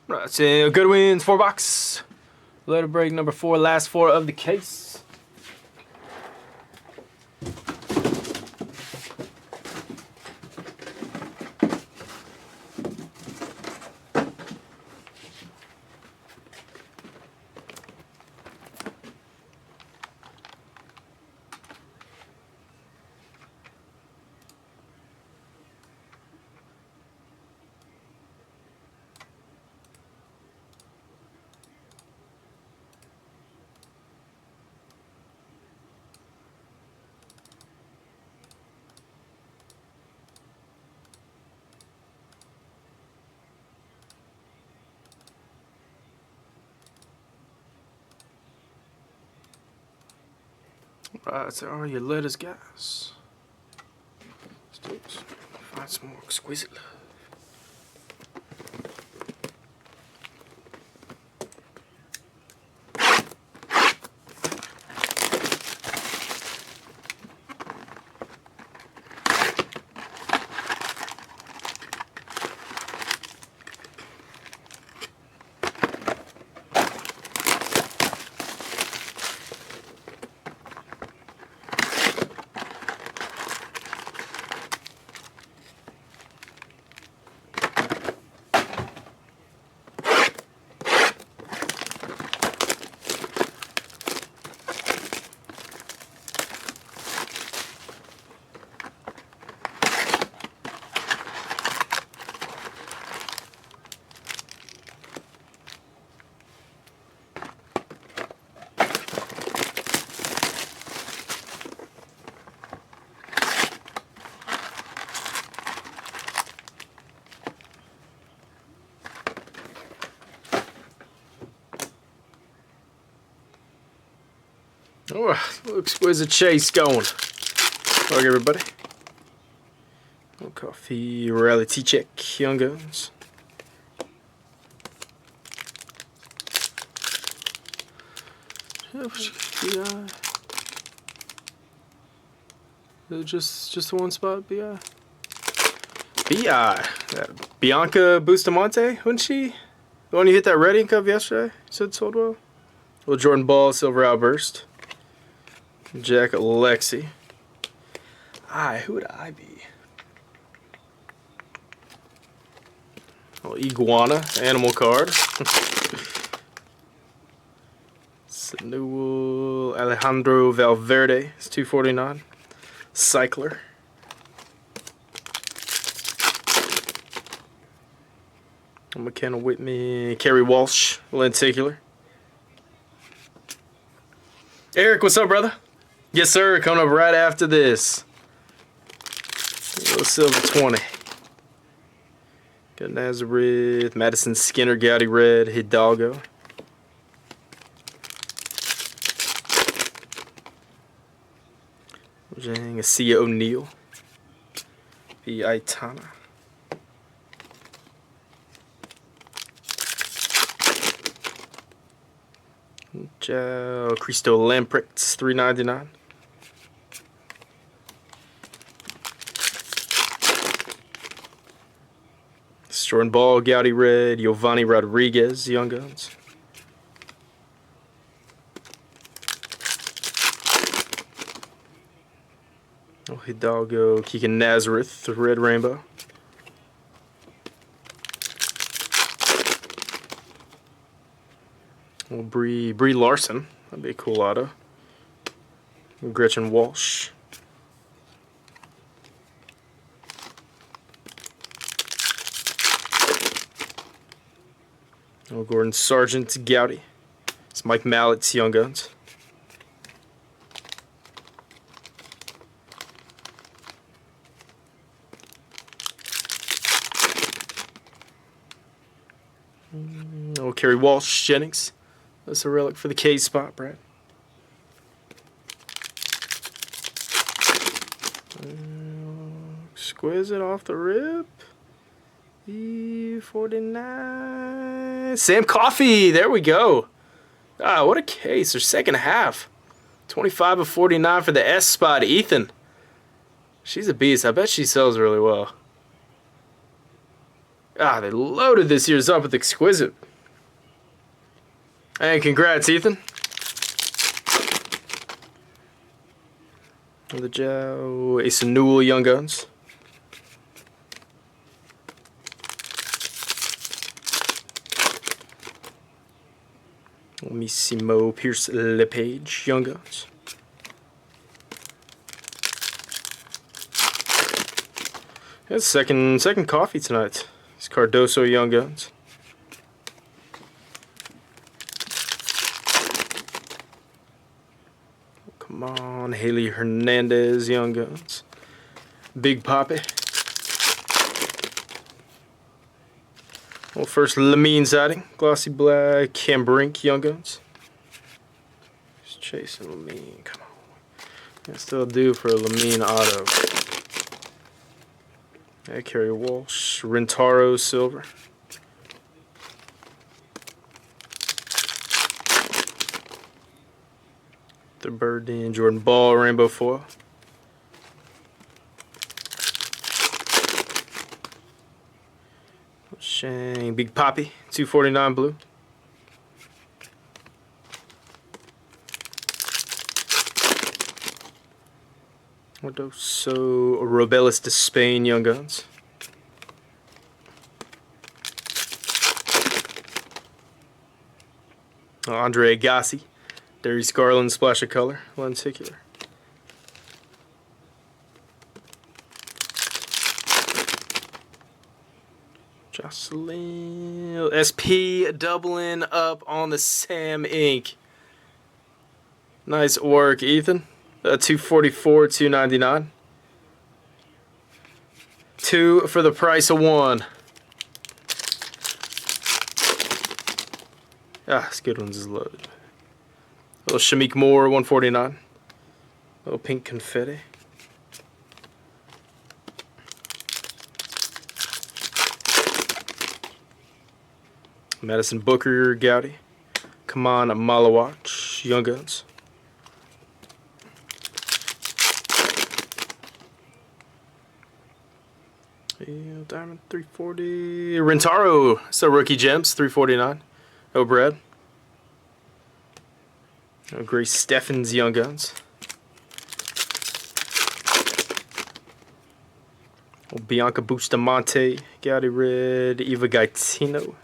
That's a Goodwin's 4-box. Letter break number 4, last 4 of the case. Right, there are your letters, guys. Let's find some more exquisite love. Oh, exquisite chase going. Look, everybody. No coffee, reality check, Young Guns. Just the one spot, BI. BI. Bianca Bustamante, wasn't she? The one you hit that Reading Cup yesterday? You said sold well. Little Jordan Ball, Silver Outburst. Jack Alexi. Who would I be? Oh, Iguana, animal card. Sanuel Alejandro Valverde, it's 249. Cycler. McKenna Whitney, Kerry Walsh, lenticular. Eric, what's up, brother? Yes, sir. Coming up right after this. Little silver 20. Got Nazareth, Madison Skinner, Gowdy Red, Hidalgo. Jang, Asia O'Neal. B. Aitana. Cristo Lamprecht, 399. Jordan Ball, Gowdy Red, Giovanni Rodriguez, Young Guns. Oh, Hidalgo, Keegan Nazareth, Red Rainbow. Oh, Brie Larson, that'd be a cool auto. Gretchen Walsh. Oh, Gordon Sargent, Gowdy. It's Mike Mallett's Young Guns. Oh, Kerry Walsh, Jennings. That's a relic for the K spot, Brad. Exquisite off the rip. E49. Sam Coffey. There we go. What a case. Their second half. 25 of 49 for the S spot. Ethan. She's a beast. I bet she sells really well. Ah, they loaded this year's up with Exquisite. And congrats, Ethan. The Joe, Ace of Newell Young Guns. Missimo Pierce LePage Young Guns. That's second coffee tonight. It's Cardoso Young Guns. Come on, Haley Hernandez Young Guns. Big Poppy. Well, first Lamine siding, glossy black, Cam Brink Young Guns. Just chasing Lamine, come on. I still due for a Lamine auto. Yeah, Kerry Walsh, Rentaro Silver. The Birdie and Jordan Ball Rainbow Foil. Shang Big Poppy 249 blue. So Robelis to Spain Young Guns. Andre Agassi, Darius Garland Splash of Color, lenticular. Jocelyn SP doubling up on the Sam Ink. Nice work, Ethan. 244, 299. 2 for the price of 1. Ah, this Goodwin's is loaded. Little Shamik Moore 149. Little pink confetti. Madison Booker Gowdy. Come on, Malawach Young Guns. Diamond 340. Rentaro, so rookie gems 349. Oh, Brad. Oh, Grace Steffens Young Guns. Oh, Bianca Bustamante, Gowdy Red, Eva Gaetano.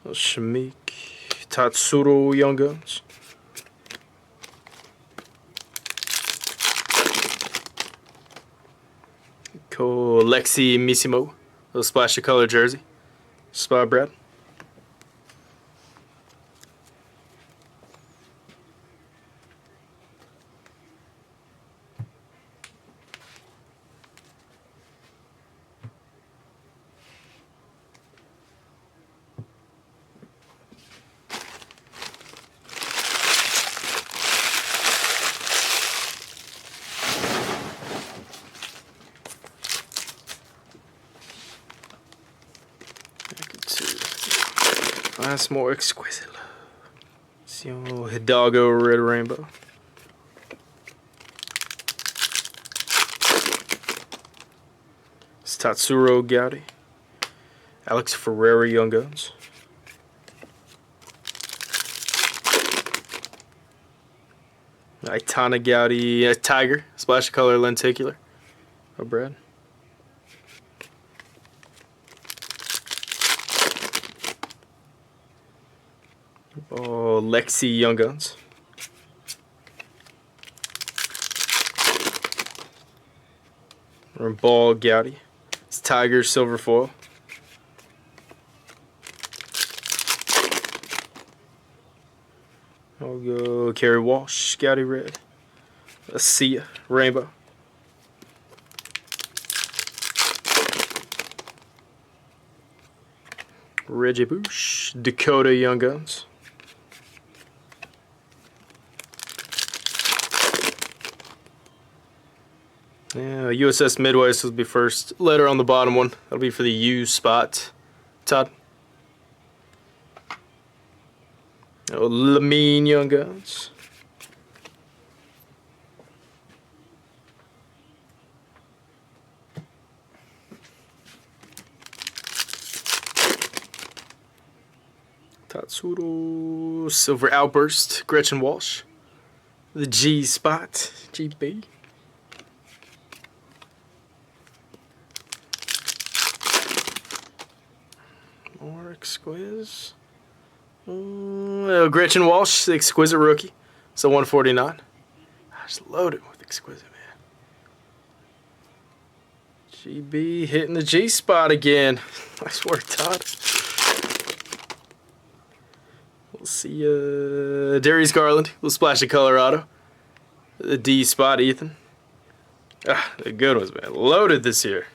Oh, Shamik, Tatsuro Young Guns. Cool. Lexi Missimo, little splash of color jersey. Spot Brad. That's more exquisite. See Hidalgo Red Rainbow. It's Tatsuro Gowdy. Alex Ferreira Young Guns. Itana Gowdy Tiger. Splash of color lenticular. Oh, Brad. Oh, Lexi Young Guns. Or Ball Gowdy. It's Tiger Silver Foil. I'll go Kerry Walsh, Gowdy Red. Sia Rainbow. Reggie Bush, Dakota Young Guns. Yeah, USS Midwest will be first. Letter on the bottom one. That'll be for the U spot. Todd. Oh, Lamine Young Guns. Tatsuro, Silver Outburst, Gretchen Walsh. The G spot, GB. More exquisite. Gretchen Walsh, the exquisite rookie. So 149. Just loaded with exquisite, man. GB hitting the G spot again. Nice work, Todd. We'll see Darius Garland. We'll splash of Colorado. The D spot, Ethan. Ah, the good ones, man. Loaded this year.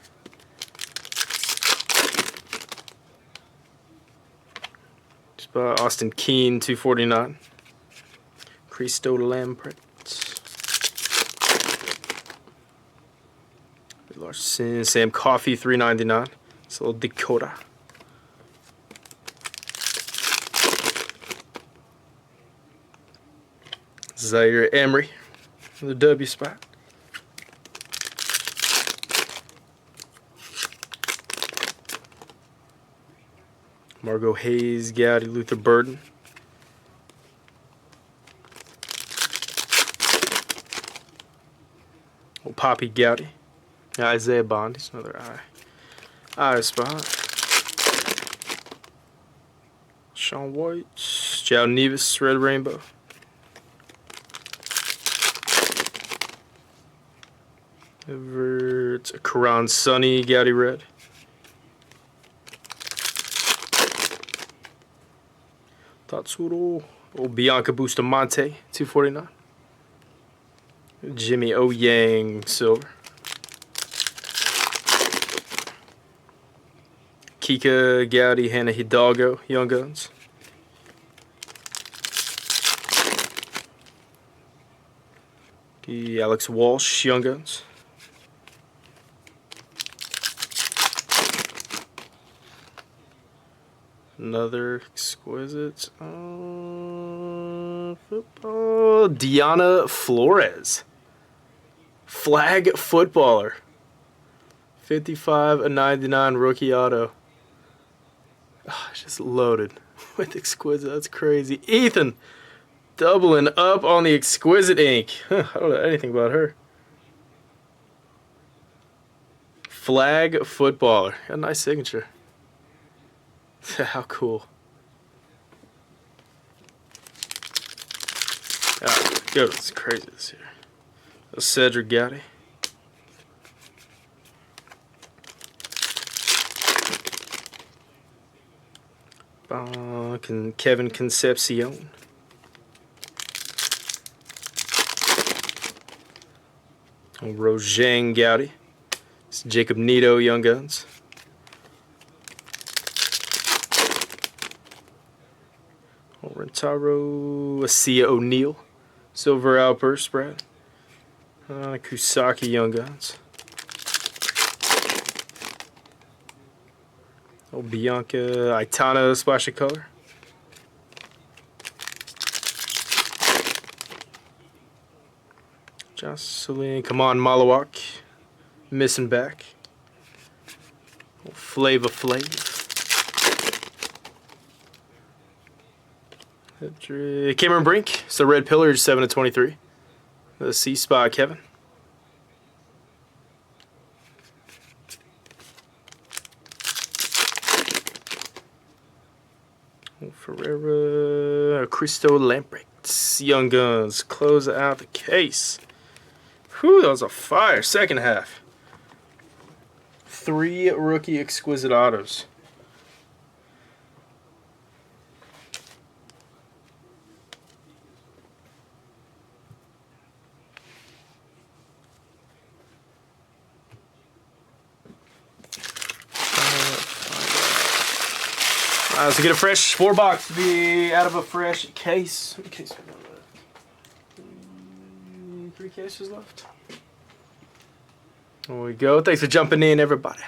Spot Austin Keene, 249. Cristo Lampret. Larson, Sam Coffey, 399. It's a little Dakota. Zaire Emery, the W spot. Margot Hayes, Gowdy, Luther Burden. Poppy Gowdy. Isaiah Bond, he's another I spot. Sean White, Joe Nevis, Red Rainbow. It's a Karan Sunny, Gowdy Red. Tatsuro, old Bianca Bustamante, 249. Jimmy O Yang, silver. Kika Gowdy, Hannah Hidalgo, Young Guns. Alex Walsh, Young Guns. Another exquisite football. Diana Flores. Flag footballer. 55/99 rookie auto. Oh, just loaded with exquisite. That's crazy. Ethan doubling up on the exquisite ink. I don't know anything about her. Flag footballer. Got a nice signature. How cool. Ah, good. It's crazy this year. Cedric Gowdy. Kevin Concepcion. Rojang Gowdy. It's Jacob Nito, Young Guns. Rentaro, Asia O'Neal, Silver Outburst, Brad. Kusaki, Young Guns. Bianca Aitana, Splash of Color. Jocelyn, come on, Malawak. Missing back. Flava Flav. Cameron Brink, so Red Pillars, 7/23. The C spot, Kevin. Ferreira, Cristo Lamprecht, Young Guns, close out the case. Whew, that was a fire second half. 3 rookie exquisite autos. So get a fresh 4-box to be out of a fresh case. 3 cases left. There we go. Thanks for jumping in, everybody.